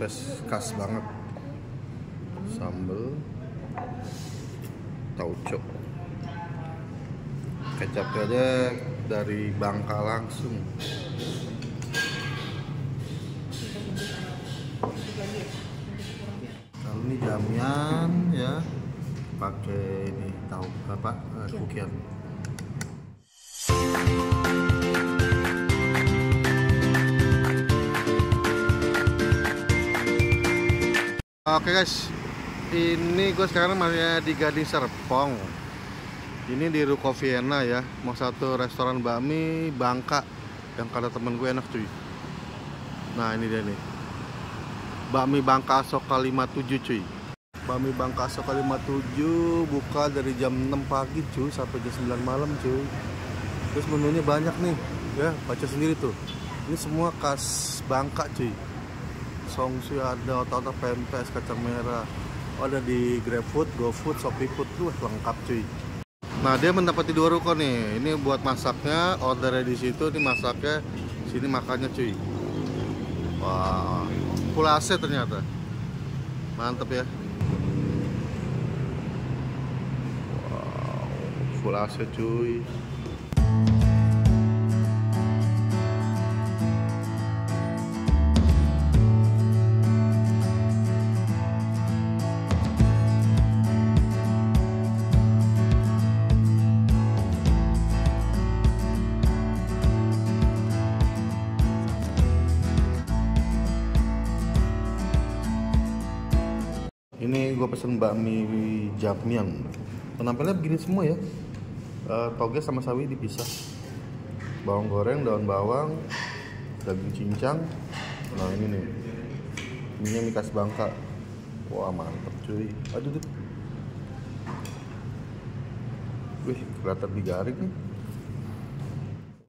khas banget. Sambal tauco, kecapnya aja dari Bangka langsung. Kalau ini jamian ya, pakai ini tahu apa kukian. Oke guys, ini gue sekarang masih di Gading Serpong. Ini di Ruko Vienna ya, mau satu restoran bakmi Bangka yang kata temen gue enak cuy. Nah ini dia nih, bakmi Bangka Asoka 57 cuy. Bakmi Bangka Asoka 57 buka dari jam 6 pagi cuy sampai jam 9 malam cuy. Terus menunya banyak nih ya, baca sendiri tuh. Ini semua khas Bangka cuy. Songsui ada, otak-otak pempes, kacang merah. Oh, ada di GrabFood, GoFood, ShopeeFood tuh lengkap cuy. Nah dia mendapati 2 ruko nih. Ini buat masaknya, ordernya di situ, ini masaknya, sini makannya cuy. Wah, full AC ternyata. Mantep ya. Wow, full AC cuy. Ini gue pesen bakmi Jamian. Penampilannya begini semua ya. Toge sama sawi dipisah. Bawang goreng, daun bawang, daging cincang. Nah ini nih, ininya mie khas Bangka. Wah mantep cuy. Aduh deh. Wih kelihatan digaring nih.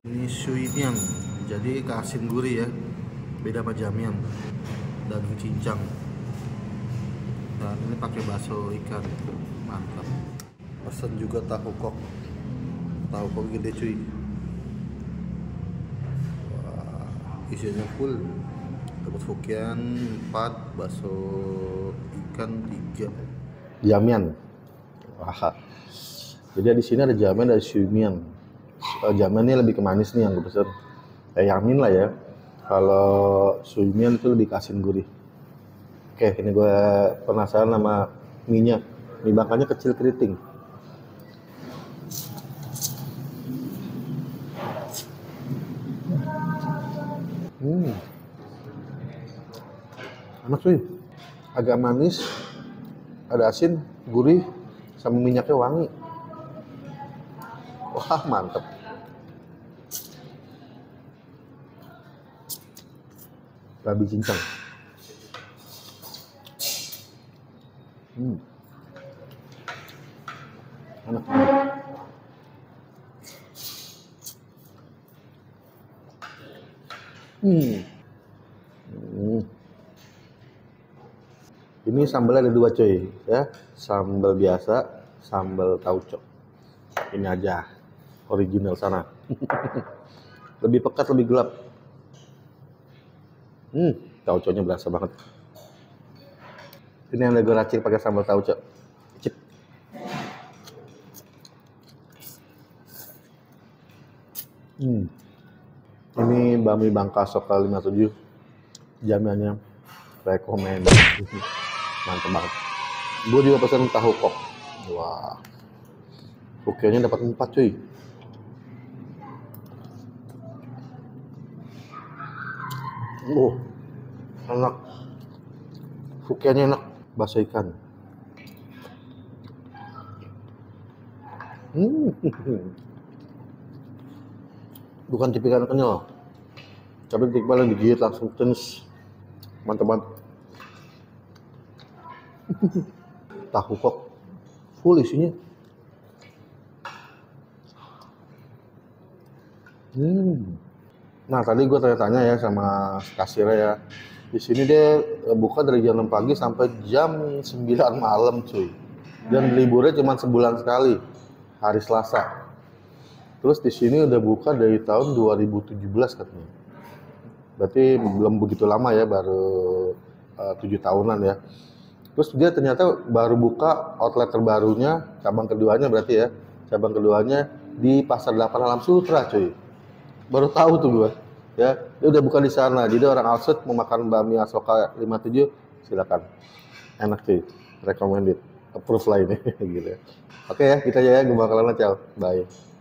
Ini suimian, jadi asin gurih ya. Beda sama Jamian. Daging cincang. Dan ini pakai bakso ikan, mantap. Pesan juga tahu kok gede cuy. Wah, isinya full. Dapat Hokian 4, bakso ikan 3. Jamian. Wah. Jadi di sini ada jamian, ada suimian. Jamian ini lebih ke manis nih yang gue pesen. Yamin lah ya. Kalau suimian itu lebih ke asin gurih. Oke, ini gue penasaran sama mie-nya. Mie Bangkanya kecil keriting. Enak cuy. Agak manis, ada asin, gurih, sama minyaknya wangi. Wah, mantep. Babi cincang. Enak banget. Ini sambalnya ada 2 cuy ya, sambal biasa, sambal tauco. Ini aja original sana. Lebih pekat, lebih gelap. Tauconya berasa banget. Ini yang gue racik pakai sambal tauco. Cip. Ini bakmi Bangka Asoka 57. Jamiannya rekomen. Mantap banget. Gue juga pesan tahu kok. Wah. Hokiannya dapat 4 cuy. Enak. Hokiannya enak. Bakso ikan. Bukan tipikal kenyal, tapi tipikal yang digigit langsung tenis. Mantap banget. Tahu kok full isinya. Nah tadi gue tanya-tanya ya sama kasirnya ya. Di sini dia buka dari jam 6 pagi sampai jam 9 malam cuy. Dan liburnya cuma sebulan sekali, hari Selasa. Terus di sini udah buka dari tahun 2017 katanya. Berarti belum begitu lama ya, baru tahunan ya. Terus dia ternyata baru buka outlet terbarunya, cabang keduanya berarti ya, cabang keduanya di Pasar 8 Alam Sutra cuy. Baru tahu tuh gua. Ya, dia udah buka di sana. Jadi orang Alsut mau makan bakmi Asoka 57 silakan. Enak cuy, recommended, approve lah ini gitu ya. Oke ya, kita ya, gue bakalan ciao, bye.